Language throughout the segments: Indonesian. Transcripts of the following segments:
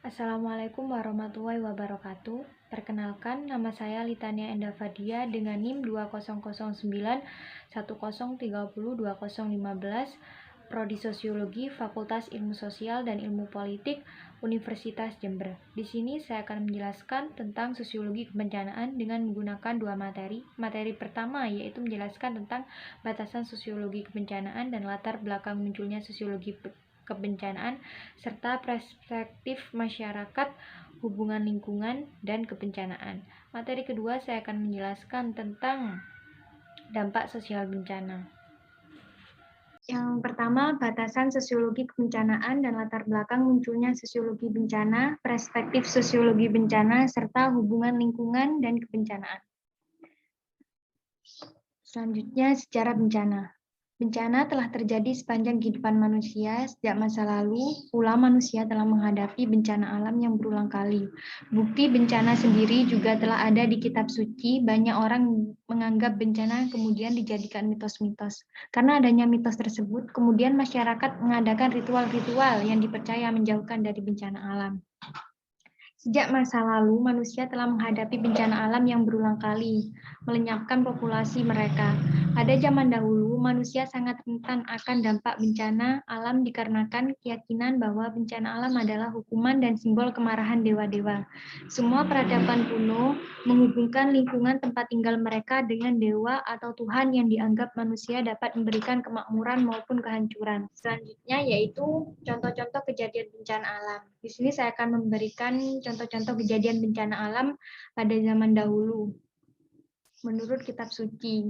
Assalamualaikum warahmatullahi wabarakatuh. Perkenalkan, nama saya Litania Enda Fadia dengan NIM 2009 10302015, Prodi Sosiologi, Fakultas Ilmu Sosial dan Ilmu Politik, Universitas Jember. Di sini saya akan menjelaskan tentang sosiologi kebencanaan dengan menggunakan dua materi. Materi pertama yaitu menjelaskan tentang batasan sosiologi kebencanaan dan latar belakang munculnya sosiologi kebencanaan, serta perspektif masyarakat, hubungan lingkungan, dan kebencanaan. Materi kedua saya akan menjelaskan tentang dampak sosial bencana. Yang pertama, batasan sosiologi kebencanaan dan latar belakang munculnya sosiologi bencana, perspektif sosiologi bencana, serta hubungan lingkungan dan kebencanaan. Selanjutnya, sejarah bencana. Bencana telah terjadi sepanjang kehidupan manusia. Sejak masa lalu, pula manusia telah menghadapi bencana alam yang berulang kali. Bukti bencana sendiri juga telah ada di kitab suci. Banyak orang menganggap bencana kemudian dijadikan mitos-mitos. Karena adanya mitos tersebut, kemudian masyarakat mengadakan ritual-ritual yang dipercaya menjauhkan dari bencana alam. Sejak masa lalu, manusia telah menghadapi bencana alam yang berulang kali, melenyapkan populasi mereka. Pada zaman dahulu, manusia sangat rentan akan dampak bencana alam dikarenakan keyakinan bahwa bencana alam adalah hukuman dan simbol kemarahan dewa-dewa. Semua peradaban kuno menghubungkan lingkungan tempat tinggal mereka dengan dewa atau Tuhan yang dianggap manusia dapat memberikan kemakmuran maupun kehancuran. Selanjutnya yaitu contoh-contoh kejadian bencana alam. Di sini saya akan memberikan contoh-contoh kejadian bencana alam pada zaman dahulu. Menurut kitab suci,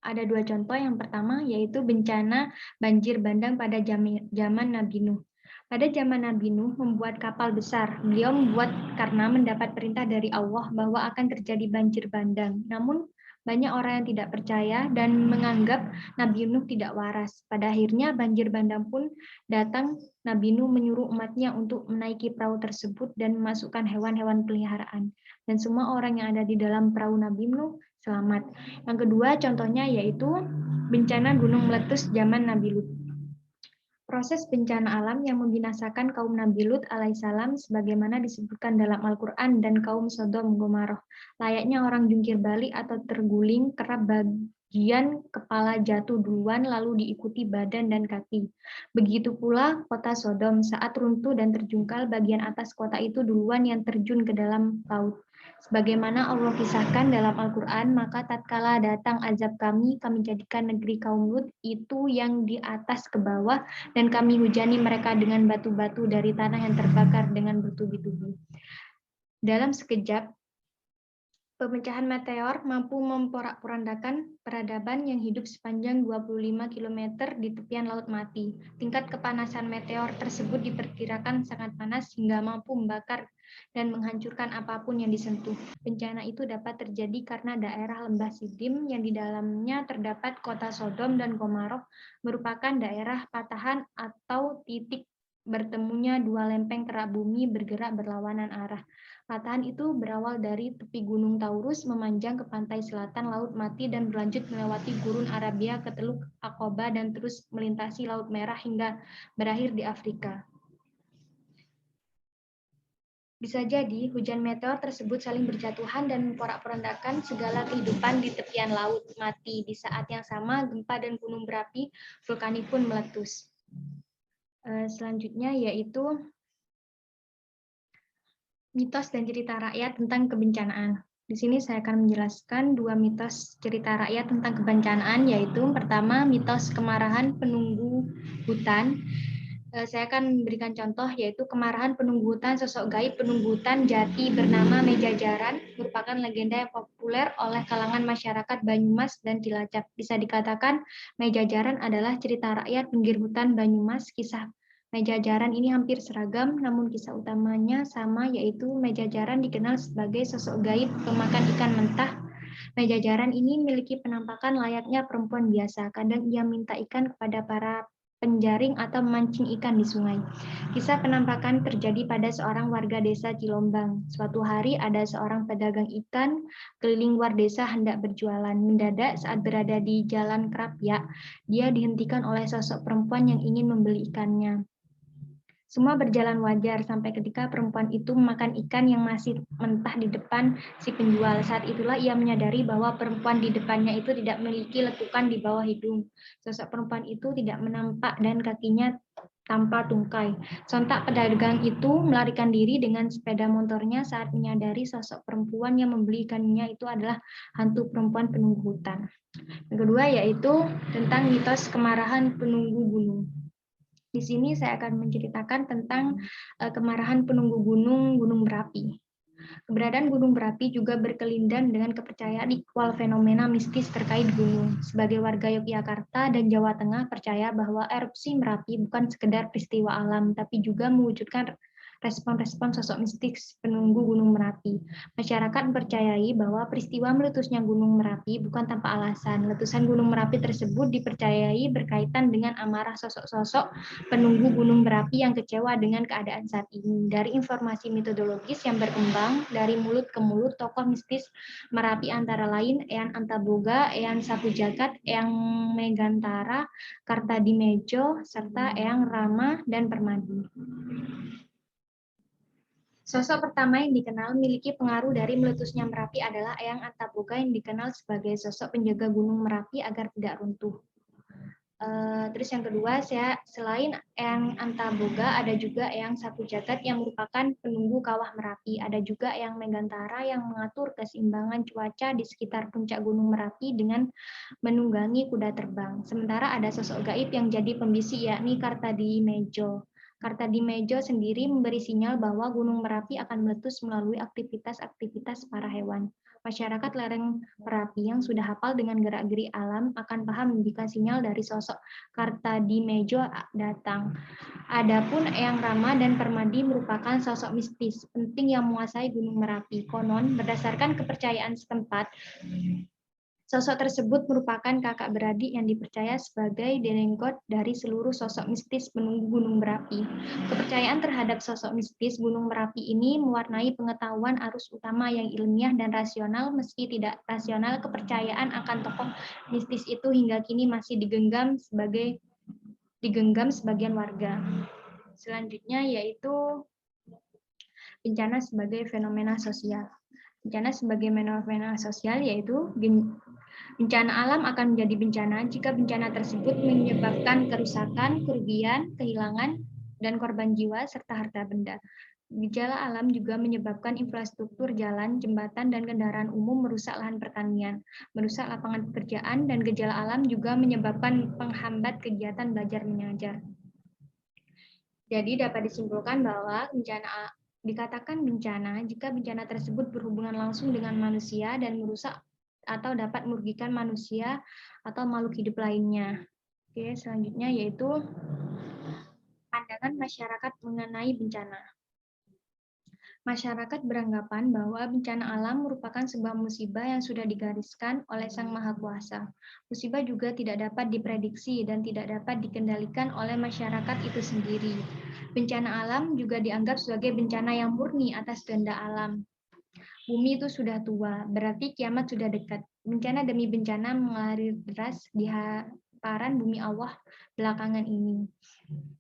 ada dua contoh. Yang pertama yaitu bencana banjir bandang pada zaman Nabi Nuh. Pada zaman Nabi Nuh membuat kapal besar. Beliau membuat karena mendapat perintah dari Allah bahwa akan terjadi banjir bandang. Namun banyak orang yang tidak percaya dan menganggap Nabi Nuh tidak waras. Pada akhirnya banjir bandang pun datang. Nabi Nuh menyuruh umatnya untuk menaiki perahu tersebut dan memasukkan hewan-hewan peliharaan. Dan semua orang yang ada di dalam perahu Nabi Nuh selamat. Yang kedua contohnya yaitu bencana gunung meletus zaman Nabi Lut. Proses bencana alam yang membinasakan kaum Nabi Lut alaihissalam sebagaimana disebutkan dalam Al-Quran dan kaum Sodom Gomorrah. Layaknya orang jungkir balik atau terguling kerap bagian kepala jatuh duluan lalu diikuti badan dan kaki. Begitu pula kota Sodom saat runtuh dan terjungkal bagian atas kota itu duluan yang terjun ke dalam laut. Sebagaimana Allah kisahkan dalam Al-Quran, maka tatkala datang azab kami jadikan negeri kaum Lut itu yang di atas ke bawah dan kami hujani mereka dengan batu-batu dari tanah yang terbakar dengan bertubi-tubi. Dalam sekejap, pemecahan meteor mampu memporak-porandakan peradaban yang hidup sepanjang 25 km di tepian Laut Mati. Tingkat kepanasan meteor tersebut diperkirakan sangat panas hingga mampu membakar dan menghancurkan apapun yang disentuh. Bencana itu dapat terjadi karena daerah lembah Sidim yang di dalamnya terdapat kota Sodom dan Gomorrah merupakan daerah patahan atau titik bertemunya dua lempeng kerak bumi bergerak berlawanan arah. Patahan itu berawal dari tepi Gunung Taurus, memanjang ke pantai selatan Laut Mati dan berlanjut melewati gurun Arabia ke Teluk Aqaba dan terus melintasi Laut Merah hingga berakhir di Afrika. Bisa jadi hujan meteor tersebut saling berjatuhan dan memporak-porandakan segala kehidupan di tepian Laut Mati. Di saat yang sama, gempa dan gunung berapi vulkanik pun meletus. Selanjutnya yaitu mitos dan cerita rakyat tentang kebencanaan. Di sini saya akan menjelaskan dua mitos cerita rakyat tentang kebencanaan, yaitu pertama mitos kemarahan penunggu hutan. Saya akan memberikan contoh yaitu kemarahan penunggu hutan. Sosok gaib penunggu hutan jati bernama Mejajaran merupakan legenda yang populer oleh kalangan masyarakat Banyumas dan Cilacap. Bisa dikatakan Mejajaran adalah cerita rakyat pinggir hutan Banyumas. Kisah Mejajaran ini hampir seragam, namun kisah utamanya sama, yaitu Mejajaran dikenal sebagai sosok gaib pemakan ikan mentah. Mejajaran ini memiliki penampakan layaknya perempuan biasa. Kadang ia minta ikan kepada para penjaring atau memancing ikan di sungai. Kisah penampakan terjadi pada seorang warga desa Cilombang. Suatu hari ada seorang pedagang ikan keliling luar desa hendak berjualan. Mendadak saat berada di jalan Krapyak, dia dihentikan oleh sosok perempuan yang ingin membeli ikannya. Semua berjalan wajar sampai ketika perempuan itu memakan ikan yang masih mentah di depan si penjual. Saat itulah ia menyadari bahwa perempuan di depannya itu tidak memiliki lekukan di bawah hidung. Sosok perempuan itu tidak menampak dan kakinya tanpa tungkai. Sontak pedagang itu melarikan diri dengan sepeda motornya saat menyadari sosok perempuan yang membeli ikannya itu adalah hantu perempuan penunggu hutan. Yang kedua yaitu tentang mitos kemarahan penunggu gunung. Di sini saya akan menceritakan tentang kemarahan penunggu gunung, gunung berapi. Keberadaan gunung berapi juga berkelindan dengan kepercayaan ikhwal fenomena mistis terkait gunung. Sebagai warga Yogyakarta dan Jawa Tengah percaya bahwa erupsi Merapi bukan sekedar peristiwa alam, tapi juga mewujudkan respon-respon sosok mistis penunggu Gunung Merapi. Masyarakat mempercayai bahwa peristiwa meletusnya Gunung Merapi bukan tanpa alasan. Letusan Gunung Merapi tersebut dipercayai berkaitan dengan amarah sosok-sosok penunggu Gunung Berapi yang kecewa dengan keadaan saat ini. Dari informasi metodologis yang berkembang dari mulut ke mulut, tokoh mistis Merapi antara lain Eyang Antaboga, Eyang Sapu Jagat, Eyang Megantara, Kartadimejo, serta Eyang Rama dan Permadi. Sosok pertama yang dikenal memiliki pengaruh dari meletusnya Merapi adalah Eyang Antaboga yang dikenal sebagai sosok penjaga Gunung Merapi agar tidak runtuh. Terus yang kedua, selain Eyang Antaboga, ada juga Eyang Sapu Jagat yang merupakan penunggu kawah Merapi. Ada juga Eyang Megantara yang mengatur keseimbangan cuaca di sekitar puncak Gunung Merapi dengan menunggangi kuda terbang. Sementara ada sosok gaib yang jadi pembisik yakni Kartadimejo. Kartadimejo sendiri memberi sinyal bahwa Gunung Merapi akan meletus melalui aktivitas-aktivitas para hewan. Masyarakat lereng Merapi yang sudah hafal dengan gerak-gerik alam akan paham jika sinyal dari sosok Kartadimejo datang. Adapun Eyang Rama dan Permadi merupakan sosok mistis penting yang menguasai Gunung Merapi. Konon, berdasarkan kepercayaan setempat, sosok tersebut merupakan kakak beradik yang dipercaya sebagai denenggot dari seluruh sosok mistis penunggu Gunung Merapi. Kepercayaan terhadap sosok mistis Gunung Merapi ini mewarnai pengetahuan arus utama yang ilmiah dan rasional. Meski tidak rasional, kepercayaan akan tokoh mistis itu hingga kini masih digenggam sebagian warga. Selanjutnya yaitu bencana sebagai fenomena sosial. Bencana sebagai fenomena sosial yaitu bencana alam akan menjadi bencana jika bencana tersebut menyebabkan kerusakan, kerugian, kehilangan, dan korban jiwa serta harta benda. Gejala alam juga menyebabkan infrastruktur jalan, jembatan, dan kendaraan umum merusak lahan pertanian, merusak lapangan pekerjaan, dan gejala alam juga menyebabkan penghambat kegiatan belajar mengajar. Jadi dapat disimpulkan bahwa bencana dikatakan bencana jika bencana tersebut berhubungan langsung dengan manusia dan merusak atau dapat merugikan manusia atau makhluk hidup lainnya. Oke, selanjutnya yaitu pandangan masyarakat mengenai bencana. Masyarakat beranggapan bahwa bencana alam merupakan sebuah musibah yang sudah digariskan oleh Sang Maha Kuasa. Musibah juga tidak dapat diprediksi dan tidak dapat dikendalikan oleh masyarakat itu sendiri. Bencana alam juga dianggap sebagai bencana yang murni atas kehendak alam. Bumi itu sudah tua, berarti kiamat sudah dekat. Bencana demi bencana mengalir deras di hamparan bumi Allah belakangan ini.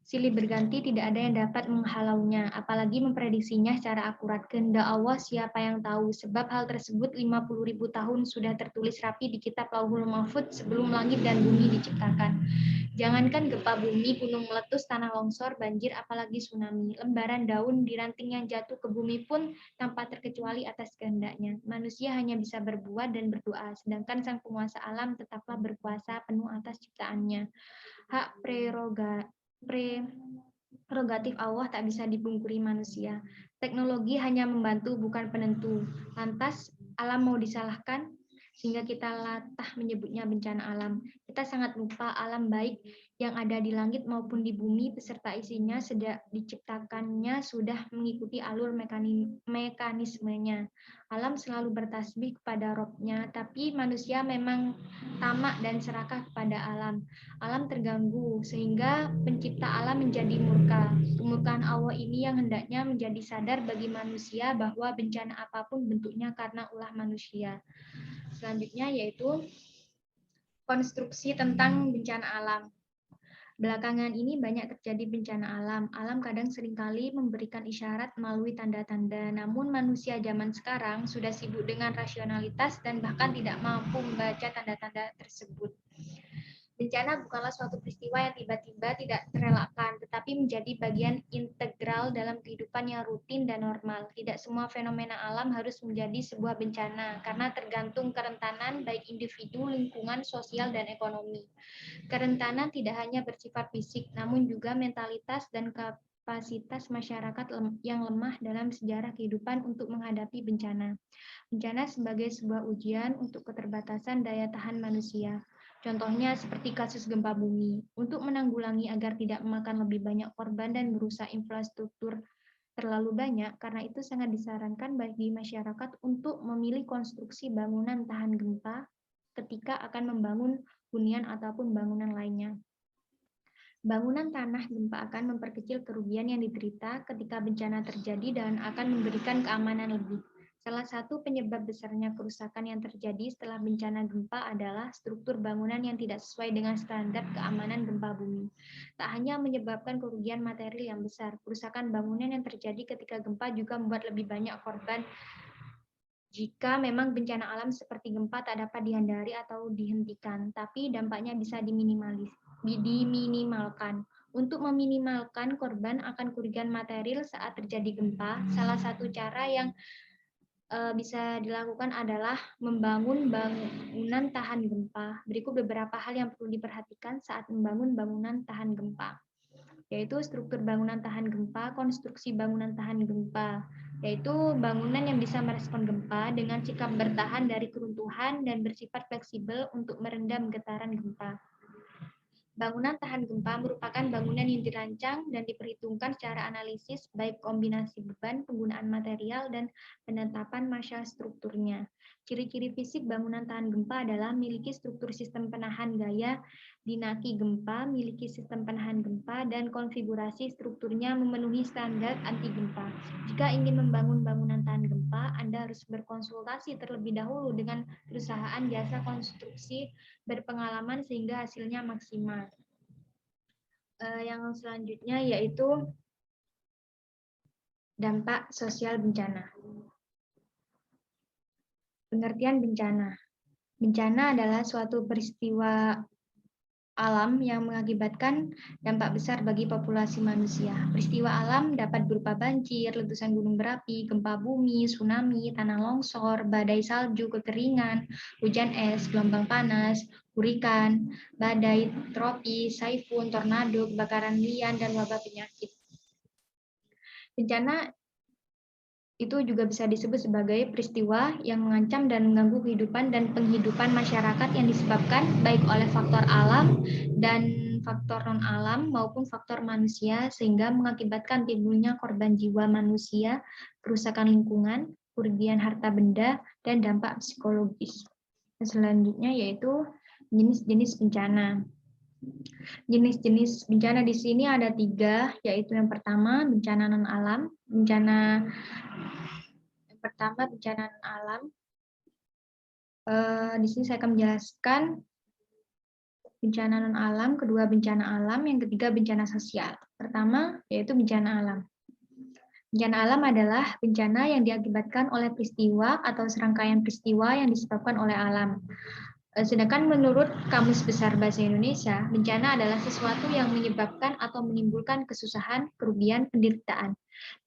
Silih berganti tidak ada yang dapat menghalaunya, apalagi memprediksinya secara akurat. Kehendak Allah siapa yang tahu, sebab hal tersebut 50.000 tahun sudah tertulis rapi di kitab Lauhul Mahfudz sebelum langit dan bumi diciptakan. Jangankan gempa bumi, gunung meletus, tanah longsor, banjir, apalagi tsunami. Lembaran daun di ranting yang jatuh ke bumi pun tanpa terkecuali atas kehendaknya. Manusia hanya bisa berbuat dan berdoa, sedangkan Sang Penguasa alam tetaplah berkuasa penuh atas ciptaannya. Hak prerogatif Allah tak bisa dipungkiri manusia. Teknologi hanya membantu, bukan penentu. Lantas, alam mau disalahkan? Sehingga kita latah menyebutnya bencana alam. Kita sangat lupa alam baik yang ada di langit maupun di bumi beserta isinya sejak diciptakannya sudah mengikuti alur mekanismenya. Alam selalu bertasbih kepada Robnya, tapi manusia memang tamak dan serakah kepada alam. Alam terganggu sehingga pencipta alam menjadi murka. Kemurkaan Allah ini yang hendaknya menjadi sadar bagi manusia bahwa bencana apapun bentuknya karena ulah manusia. Selanjutnya yaitu konstruksi tentang bencana alam. Belakangan ini banyak terjadi bencana alam. Alam kadang seringkali memberikan isyarat melalui tanda-tanda. Namun manusia zaman sekarang sudah sibuk dengan rasionalitas dan bahkan tidak mampu membaca tanda-tanda tersebut. Bencana bukanlah suatu peristiwa yang tiba-tiba tidak terelakkan, tetapi menjadi bagian integral dalam kehidupan yang rutin dan normal. Tidak semua fenomena alam harus menjadi sebuah bencana, karena tergantung kerentanan baik individu, lingkungan, sosial, dan ekonomi. Kerentanan tidak hanya bersifat fisik, namun juga mentalitas dan kapasitas masyarakat yang lemah dalam sejarah kehidupan untuk menghadapi bencana. Bencana sebagai sebuah ujian untuk keterbatasan daya tahan manusia. Contohnya seperti kasus gempa bumi. Untuk menanggulangi agar tidak memakan lebih banyak korban dan merusak infrastruktur terlalu banyak, karena itu sangat disarankan bagi masyarakat untuk memilih konstruksi bangunan tahan gempa ketika akan membangun hunian ataupun bangunan lainnya. Bangunan tanah gempa akan memperkecil kerugian yang diderita ketika bencana terjadi dan akan memberikan keamanan lebih. Salah satu penyebab besarnya kerusakan yang terjadi setelah bencana gempa adalah struktur bangunan yang tidak sesuai dengan standar keamanan gempa bumi. Tak hanya menyebabkan kerugian materi yang besar, kerusakan bangunan yang terjadi ketika gempa juga membuat lebih banyak korban jika memang bencana alam seperti gempa tak dapat dihindari atau dihentikan, tapi dampaknya bisa diminimalkan. Untuk meminimalkan korban akan kerugian material saat terjadi gempa, salah satu cara yang bisa dilakukan adalah membangun bangunan tahan gempa. Berikut beberapa hal yang perlu diperhatikan saat membangun bangunan tahan gempa, yaitu struktur bangunan tahan gempa, konstruksi bangunan tahan gempa, yaitu bangunan yang bisa merespon gempa dengan sikap bertahan dari keruntuhan dan bersifat fleksibel untuk merendam getaran gempa. Bangunan tahan gempa merupakan bangunan yang dirancang dan diperhitungkan secara analisis, baik kombinasi beban, penggunaan material, dan penetapan massa strukturnya. Ciri-ciri fisik bangunan tahan gempa adalah memiliki struktur sistem penahan gaya dinaki gempa, memiliki sistem penahan gempa, dan konfigurasi strukturnya memenuhi standar anti gempa. Jika ingin membangun bangunan tahan gempa, Anda harus berkonsultasi terlebih dahulu dengan perusahaan jasa konstruksi berpengalaman sehingga hasilnya maksimal. Yang selanjutnya yaitu dampak sosial bencana. Pengertian bencana. Bencana adalah suatu peristiwa alam yang mengakibatkan dampak besar bagi populasi manusia. Peristiwa alam dapat berupa banjir, letusan gunung berapi, gempa bumi, tsunami, tanah longsor, badai salju, kekeringan, hujan es, gelombang panas, hurikan, badai tropis, taifun, tornado, kebakaran liar, dan wabah penyakit. Bencana itu juga bisa disebut sebagai peristiwa yang mengancam dan mengganggu kehidupan dan penghidupan masyarakat yang disebabkan baik oleh faktor alam dan faktor non-alam maupun faktor manusia, sehingga mengakibatkan timbulnya korban jiwa manusia, kerusakan lingkungan, kerugian harta benda, dan dampak psikologis. Selanjutnya yaitu jenis-jenis bencana. Jenis-jenis bencana di sini ada 3, yaitu yang pertama bencana non-alam, bencana non-alam. Di sini saya akan menjelaskan bencana non-alam, kedua bencana alam, yang ketiga bencana sosial. Pertama yaitu bencana alam. Bencana alam adalah bencana yang diakibatkan oleh peristiwa atau serangkaian peristiwa yang disebabkan oleh alam. Sedangkan menurut Kamus Besar Bahasa Indonesia, bencana adalah sesuatu yang menyebabkan atau menimbulkan kesusahan, kerugian, penderitaan.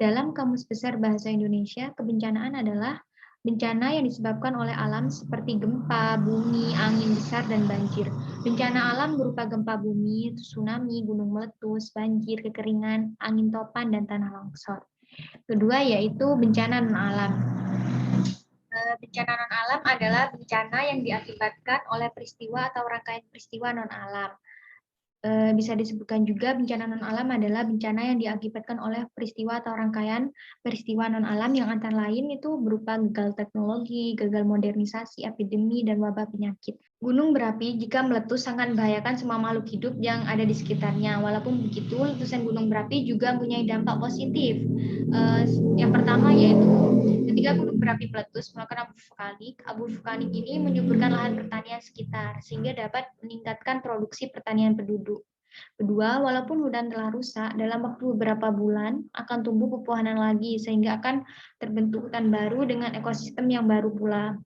Dalam Kamus Besar Bahasa Indonesia, kebencanaan adalah bencana yang disebabkan oleh alam seperti gempa, bumi, angin besar, dan banjir. Bencana alam berupa gempa bumi, tsunami, gunung meletus, banjir, kekeringan, angin topan, dan tanah longsor. Kedua yaitu bencana non-alam. Bencana non-alam adalah bencana yang diakibatkan oleh peristiwa atau rangkaian peristiwa non-alam. Bisa disebutkan juga bencana non-alam adalah bencana yang diakibatkan oleh peristiwa atau rangkaian peristiwa non-alam yang antara lain itu berupa gagal teknologi, gagal modernisasi, epidemi, dan wabah penyakit. Gunung berapi jika meletus sangat membahayakan semua makhluk hidup yang ada di sekitarnya. Walaupun begitu, letusan gunung berapi juga mempunyai dampak positif. Yang pertama yaitu ketika gunung berapi meletus melakukan abu vulkanik ini menyuburkan lahan pertanian sekitar sehingga dapat meningkatkan produksi pertanian penduduk. Kedua, walaupun hutan telah rusak, dalam waktu beberapa bulan akan tumbuh pepohonan lagi, sehingga akan terbentuk hutan baru dengan ekosistem yang baru pula.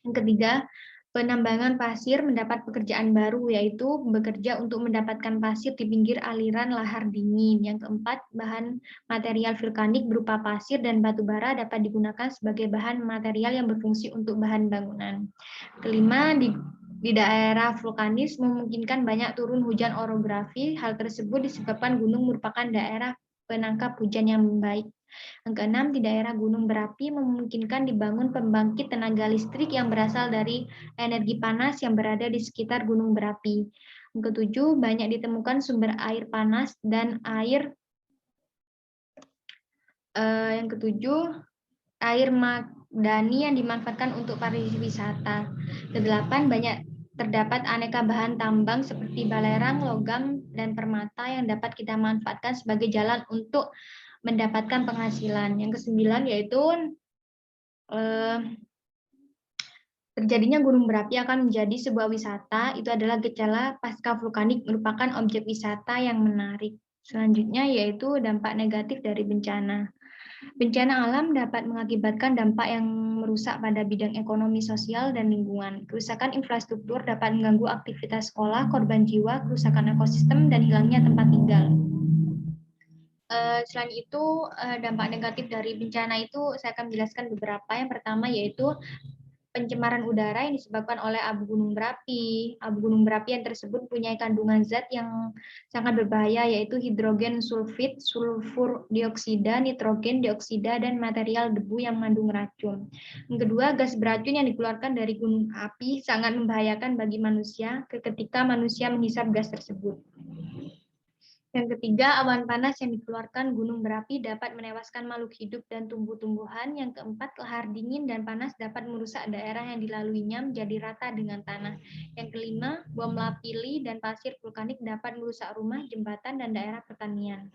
Yang ketiga, penambangan pasir mendapat pekerjaan baru, yaitu bekerja untuk mendapatkan pasir di pinggir aliran lahar dingin. Yang keempat, bahan material vulkanik berupa pasir dan batu bara dapat digunakan sebagai bahan material yang berfungsi untuk bahan bangunan. Kelima, di daerah vulkanis memungkinkan banyak turun hujan orografi. Hal tersebut disebabkan gunung merupakan daerah penangkap hujan yang baik. Yang keenam, di daerah gunung berapi memungkinkan dibangun pembangkit tenaga listrik yang berasal dari energi panas yang berada di sekitar gunung berapi. Yang ketujuh, banyak ditemukan sumber air panas dan air yang ketujuh, air madani yang dimanfaatkan untuk pariwisata. Kedelapan, banyak terdapat aneka bahan tambang seperti balerang, logam, dan permata yang dapat kita manfaatkan sebagai jalan untuk mendapatkan penghasilan. Yang kesembilan yaitu terjadinya gunung berapi akan menjadi sebuah wisata. Itu adalah gejala pasca vulkanik merupakan objek wisata yang menarik. Selanjutnya yaitu dampak negatif dari bencana. Bencana alam dapat mengakibatkan dampak yang merusak pada bidang ekonomi, sosial, dan lingkungan. Kerusakan infrastruktur dapat mengganggu aktivitas sekolah, korban jiwa, kerusakan ekosistem, dan hilangnya tempat tinggal. Selain itu, dampak negatif dari bencana itu saya akan menjelaskan beberapa. Yang pertama yaitu pencemaran udara yang disebabkan oleh abu gunung berapi. Abu gunung berapi yang tersebut punya kandungan zat yang sangat berbahaya, yaitu hidrogen sulfid, sulfur dioksida, nitrogen dioksida, dan material debu yang mengandung racun. Yang kedua, gas beracun yang dikeluarkan dari gunung api sangat membahayakan bagi manusia ketika manusia menghisap gas tersebut. Yang ketiga, awan panas yang dikeluarkan gunung berapi dapat menewaskan makhluk hidup dan tumbuh-tumbuhan. Yang keempat, lahar dingin dan panas dapat merusak daerah yang dilaluinya menjadi rata dengan tanah. Yang kelima, bom lapili dan pasir vulkanik dapat merusak rumah, jembatan, dan daerah pertanian.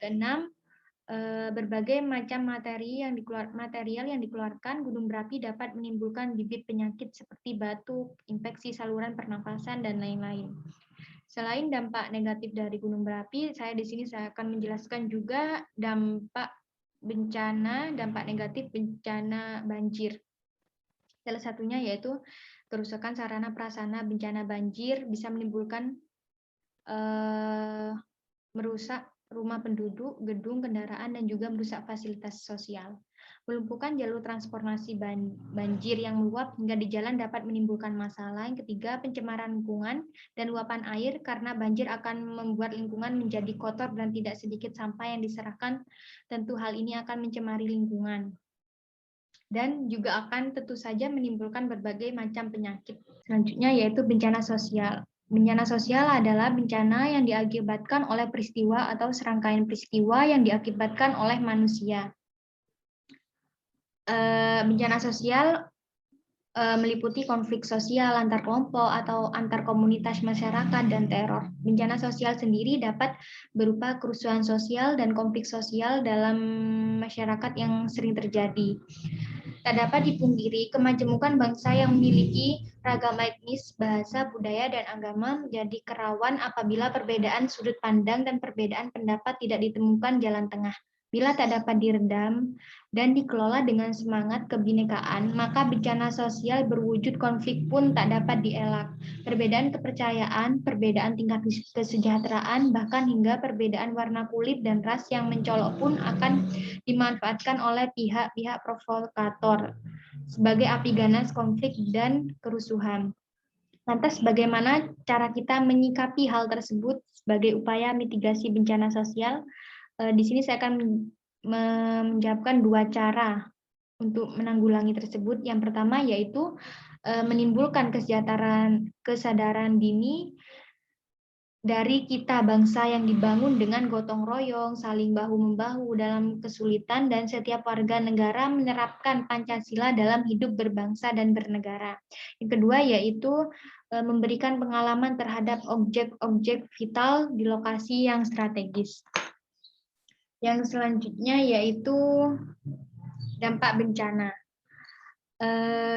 Keenam, berbagai macam material yang dikeluarkan gunung berapi dapat menimbulkan bibit penyakit seperti batuk, infeksi saluran pernapasan, dan lain-lain. Selain dampak negatif dari gunung berapi, saya akan menjelaskan juga dampak negatif bencana banjir. Salah satunya yaitu kerusakan sarana prasarana bencana banjir bisa menimbulkan merusak rumah penduduk, gedung, kendaraan, dan juga merusak fasilitas sosial. Melumpuhkan jalur transportasi banjir yang meluap hingga di jalan dapat menimbulkan masalah. Yang ketiga, pencemaran lingkungan dan luapan air karena banjir akan membuat lingkungan menjadi kotor dan tidak sedikit sampah yang diserahkan. Tentu hal ini akan mencemari lingkungan dan juga akan tentu saja menimbulkan berbagai macam penyakit. Selanjutnya yaitu bencana sosial. Bencana sosial adalah bencana yang diakibatkan oleh peristiwa atau serangkaian peristiwa yang diakibatkan oleh manusia. Bencana sosial meliputi konflik sosial antar kelompok atau antar komunitas masyarakat dan teror. Bencana sosial sendiri dapat berupa kerusuhan sosial dan konflik sosial dalam masyarakat yang sering terjadi. Tak dapat dipungkiri, kemajemukan bangsa yang memiliki ragam etnis, bahasa, budaya, dan agama menjadi kerawan apabila perbedaan sudut pandang dan perbedaan pendapat tidak ditemukan jalan tengah. Bila tak dapat diredam dan dikelola dengan semangat kebinekaan, maka bencana sosial berwujud konflik pun tak dapat dielak. Perbedaan kepercayaan, perbedaan tingkat kesejahteraan, bahkan hingga perbedaan warna kulit dan ras yang mencolok pun akan dimanfaatkan oleh pihak-pihak provokator sebagai api ganas konflik dan kerusuhan. Lantas bagaimana cara kita menyikapi hal tersebut sebagai upaya mitigasi bencana sosial? Di sini saya akan menjawabkan dua cara untuk menanggulangi tersebut. Yang pertama yaitu menimbulkan kesadaran dini dari kita bangsa yang dibangun dengan gotong royong, saling bahu-membahu dalam kesulitan, dan setiap warga negara menerapkan Pancasila dalam hidup berbangsa dan bernegara. Yang kedua yaitu memberikan pengalaman terhadap objek-objek vital di lokasi yang strategis. Yang selanjutnya yaitu dampak bencana.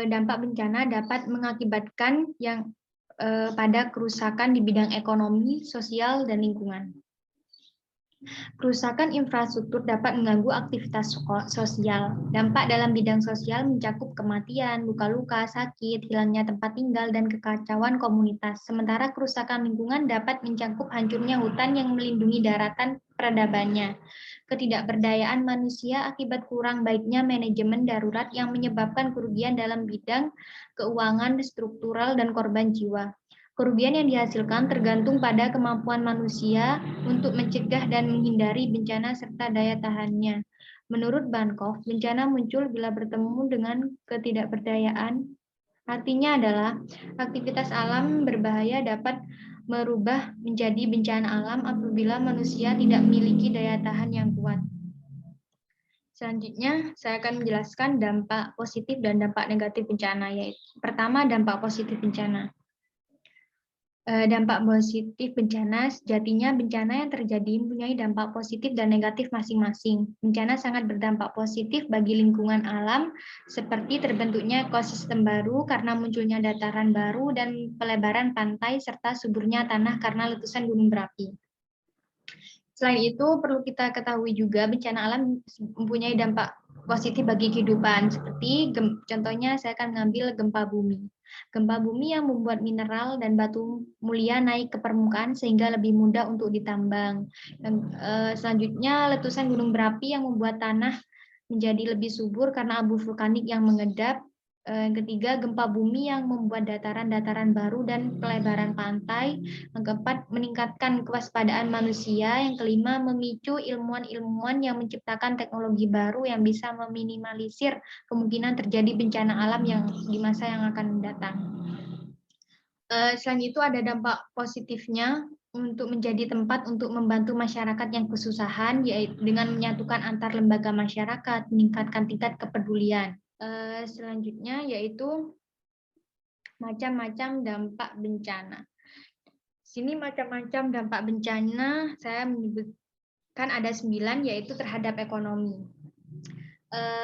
Dampak bencana dapat mengakibatkan pada kerusakan di bidang ekonomi, sosial, dan lingkungan. Kerusakan infrastruktur dapat mengganggu aktivitas sosial. Dampak dalam bidang sosial mencakup kematian, luka-luka, sakit, hilangnya tempat tinggal, dan kekacauan komunitas. Sementara kerusakan lingkungan dapat mencakup hancurnya hutan yang melindungi daratan peradabannya. Ketidakberdayaan manusia akibat kurang baiknya manajemen darurat yang menyebabkan kerugian dalam bidang keuangan, struktural, dan korban jiwa. Kerugian yang dihasilkan tergantung pada kemampuan manusia untuk mencegah dan menghindari bencana serta daya tahannya. Menurut Bancroft, bencana muncul bila bertemu dengan ketidakberdayaan. Artinya adalah aktivitas alam berbahaya dapat merubah menjadi bencana alam apabila manusia tidak memiliki daya tahan yang kuat. Selanjutnya, saya akan menjelaskan dampak positif dan dampak negatif bencana. Yaitu pertama, dampak positif bencana. Dampak positif bencana, sejatinya bencana yang terjadi mempunyai dampak positif dan negatif masing-masing. Bencana sangat berdampak positif bagi lingkungan alam, seperti terbentuknya ekosistem baru karena munculnya dataran baru dan pelebaran pantai serta suburnya tanah karena letusan gunung berapi. Selain itu, perlu kita ketahui juga bencana alam mempunyai dampak positif bagi kehidupan, seperti contohnya saya akan mengambil gempa bumi. Gempa bumi yang membuat mineral dan batu mulia naik ke permukaan sehingga lebih mudah untuk ditambang. Dan, selanjutnya, letusan gunung berapi yang membuat tanah menjadi lebih subur karena abu vulkanik yang mengedap. Yang ketiga, gempa bumi yang membuat dataran-dataran baru dan pelebaran pantai. Yang keempat, meningkatkan kewaspadaan manusia. Yang kelima, memicu ilmuwan-ilmuwan yang menciptakan teknologi baru yang bisa meminimalisir kemungkinan terjadi bencana alam yang di masa yang akan datang. Selain itu ada dampak positifnya untuk menjadi tempat untuk membantu masyarakat yang kesusahan, yaitu dengan menyatukan antar lembaga masyarakat, meningkatkan tingkat kepedulian. Selanjutnya yaitu macam-macam dampak bencana. Sini macam-macam dampak bencana, saya menyebutkan ada 9, yaitu terhadap ekonomi.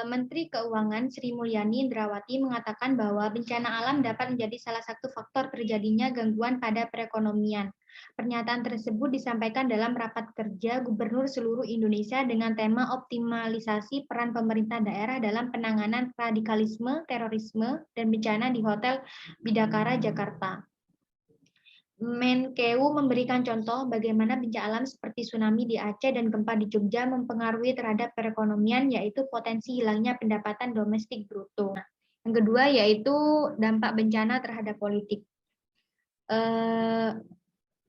Menteri Keuangan Sri Mulyani Indrawati mengatakan bahwa bencana alam dapat menjadi salah satu faktor terjadinya gangguan pada perekonomian. Pernyataan tersebut disampaikan dalam rapat kerja gubernur seluruh Indonesia dengan tema optimalisasi peran pemerintah daerah dalam penanganan radikalisme, terorisme, dan bencana di Hotel Bidakara, Jakarta. Menkeu memberikan contoh bagaimana bencana alam seperti tsunami di Aceh dan gempa di Jogja mempengaruhi terhadap perekonomian, yaitu potensi hilangnya pendapatan domestik bruto. Yang kedua yaitu dampak bencana terhadap politik.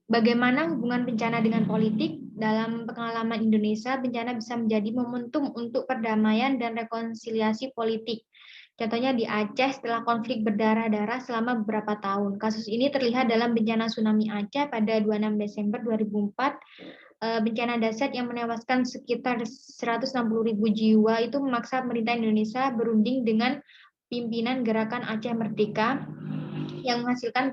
Bagaimana hubungan bencana dengan politik? Dalam pengalaman Indonesia, bencana bisa menjadi momentum untuk perdamaian dan rekonsiliasi politik. Contohnya di Aceh setelah konflik berdarah-darah selama beberapa tahun. Kasus ini terlihat dalam bencana tsunami Aceh pada 26 Desember 2004. Bencana dahsyat yang menewaskan sekitar 160.000 jiwa itu memaksa pemerintah Indonesia berunding dengan pimpinan Gerakan Aceh Merdeka yang menghasilkan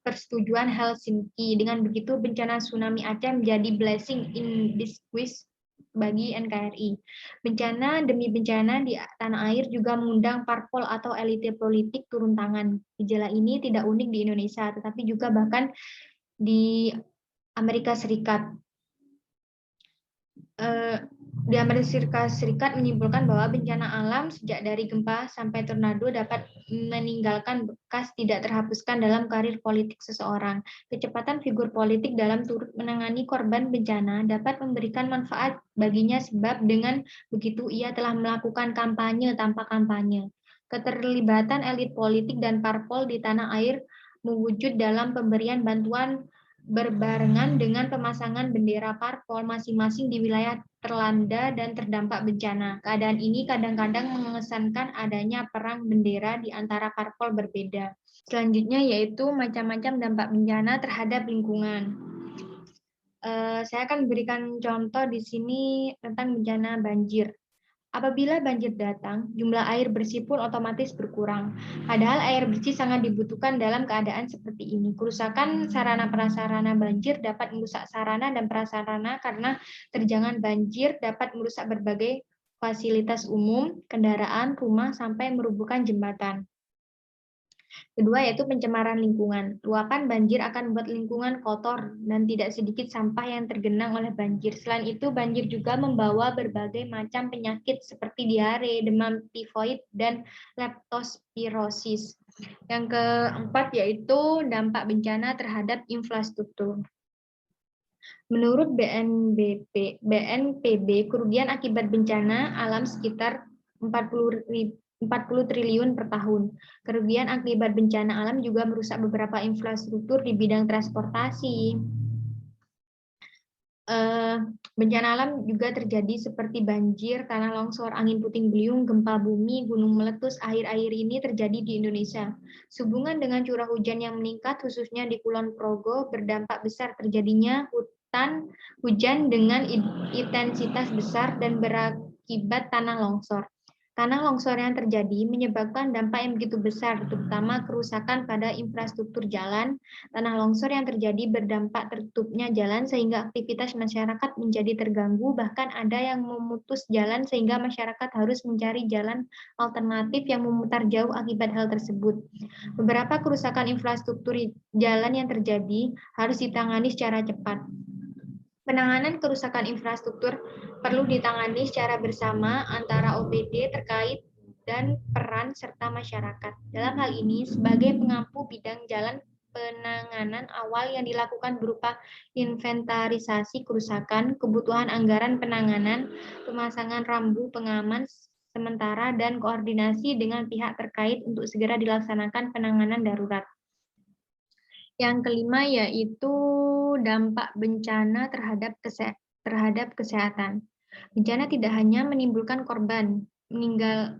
persetujuan Helsinki. Dengan begitu, bencana tsunami Aceh menjadi blessing in disguise bagi NKRI. Bencana demi bencana di tanah air juga mengundang parpol atau elite politik turun tangan. Gejala ini tidak unik di Indonesia, tetapi juga bahkan di Amerika Serikat. Di Amerika Serikat menyimpulkan bahwa bencana alam sejak dari gempa sampai tornado dapat meninggalkan bekas tidak terhapuskan dalam karir politik seseorang. Kecepatan figur politik dalam turut menangani korban bencana dapat memberikan manfaat baginya sebab dengan begitu ia telah melakukan kampanye tanpa kampanye. Keterlibatan elit politik dan parpol di tanah air mewujud dalam pemberian bantuan berbarengan dengan pemasangan bendera parpol masing-masing di wilayah terlanda dan terdampak bencana. Keadaan ini kadang-kadang mengesankan adanya perang bendera di antara parpol berbeda. Selanjutnya yaitu macam-macam dampak bencana terhadap lingkungan. Saya akan berikan contoh di sini tentang bencana banjir. Apabila banjir datang, jumlah air bersih pun otomatis berkurang. Padahal air bersih sangat dibutuhkan dalam keadaan seperti ini. Kerusakan sarana-prasarana banjir dapat merusak sarana dan prasarana karena terjangan banjir dapat merusak berbagai fasilitas umum, kendaraan, rumah, sampai merubuhkan jembatan. Kedua yaitu pencemaran lingkungan. Luapan banjir akan membuat lingkungan kotor dan tidak sedikit sampah yang tergenang oleh banjir. Selain itu, banjir juga membawa berbagai macam penyakit seperti diare, demam tifoid, dan leptospirosis. Yang keempat yaitu dampak bencana terhadap infrastruktur. Menurut BNPB, kerugian akibat bencana alam sekitar 40 triliun per tahun. Kerugian akibat bencana alam juga merusak beberapa infrastruktur di bidang transportasi. Bencana alam juga terjadi seperti banjir, tanah longsor, angin puting beliung, gempa bumi, gunung meletus. Akhir-akhir ini terjadi di Indonesia. Sehubungan dengan curah hujan yang meningkat, khususnya di Kulon Progo, berdampak besar terjadinya hujan dengan intensitas besar dan berakibat tanah longsor. Tanah longsor yang terjadi menyebabkan dampak yang begitu besar, terutama kerusakan pada infrastruktur jalan. Tanah longsor yang terjadi berdampak tertutupnya jalan sehingga aktivitas masyarakat menjadi terganggu, bahkan ada yang memutus jalan sehingga masyarakat harus mencari jalan alternatif yang memutar jauh akibat hal tersebut. Beberapa kerusakan infrastruktur jalan yang terjadi harus ditangani secara cepat. Penanganan kerusakan infrastruktur perlu ditangani secara bersama antara OPD terkait dan peran serta masyarakat. Dalam hal ini, sebagai pengampu bidang jalan, penanganan awal yang dilakukan berupa inventarisasi kerusakan, kebutuhan anggaran penanganan, pemasangan rambu pengaman sementara, dan koordinasi dengan pihak terkait untuk segera dilaksanakan penanganan darurat. Yang kelima yaitu dampak bencana terhadap kesehatan. Bencana tidak hanya menimbulkan korban meninggal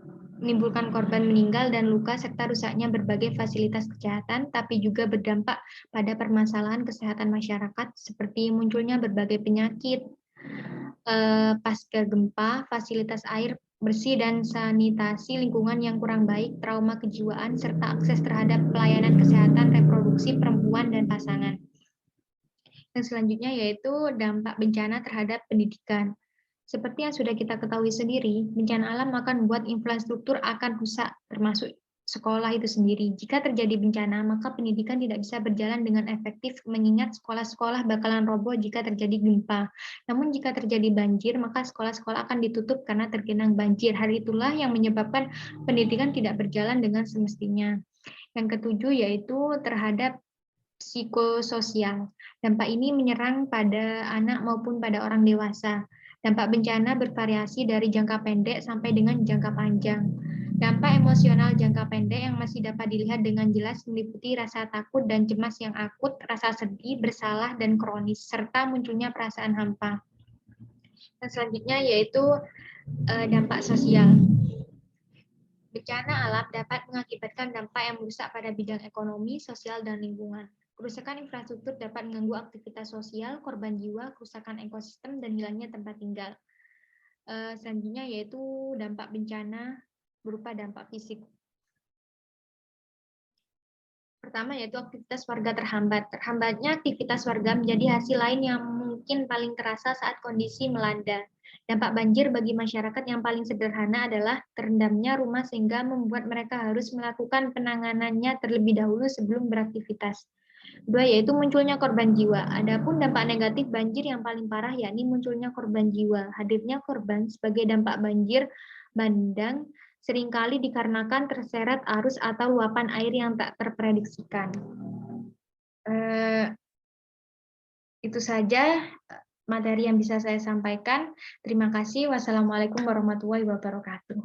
dan luka serta rusaknya berbagai fasilitas kesehatan, tapi juga berdampak pada permasalahan kesehatan masyarakat seperti munculnya berbagai penyakit pasca gempa, fasilitas air bersih dan sanitasi lingkungan yang kurang baik, trauma kejiwaan, serta akses terhadap pelayanan kesehatan reproduksi perempuan dan pasangan. Yang selanjutnya yaitu dampak bencana terhadap pendidikan. Seperti yang sudah kita ketahui sendiri, bencana alam akan membuat infrastruktur akan rusak, termasuk sekolah itu sendiri. Jika terjadi bencana, maka pendidikan tidak bisa berjalan dengan efektif, mengingat sekolah-sekolah bakalan roboh jika terjadi gempa. Namun jika terjadi banjir, maka sekolah-sekolah akan ditutup karena tergenang banjir. Hal itulah yang menyebabkan pendidikan tidak berjalan dengan semestinya. Yang ketujuh yaitu terhadap psikososial. Dampak ini menyerang pada anak maupun pada orang dewasa. Dampak bencana bervariasi dari jangka pendek sampai dengan jangka panjang. Dampak emosional jangka pendek yang masih dapat dilihat dengan jelas meliputi rasa takut dan cemas yang akut, rasa sedih, bersalah, dan kronis, serta munculnya perasaan hampa. Dan selanjutnya yaitu dampak sosial. Bencana alam dapat mengakibatkan dampak yang merusak pada bidang ekonomi, sosial, dan lingkungan. Kerusakan infrastruktur dapat mengganggu aktivitas sosial, korban jiwa, kerusakan ekosistem, dan hilangnya tempat tinggal. Selanjutnya yaitu dampak bencana berupa dampak fisik. Pertama yaitu aktivitas warga terhambat. Terhambatnya aktivitas warga menjadi hasil lain yang mungkin paling terasa saat kondisi melanda. Dampak banjir bagi masyarakat yang paling sederhana adalah terendamnya rumah sehingga membuat mereka harus melakukan penanganannya terlebih dahulu sebelum beraktivitas. Kedua yaitu munculnya korban jiwa. Adapun dampak negatif banjir yang paling parah yakni munculnya korban jiwa. Hadirnya korban sebagai dampak banjir bandang seringkali dikarenakan terseret arus atau luapan air yang tak terprediksikan. Itu saja materi yang bisa saya sampaikan. Terima kasih. Wassalamualaikum warahmatullahi wabarakatuh.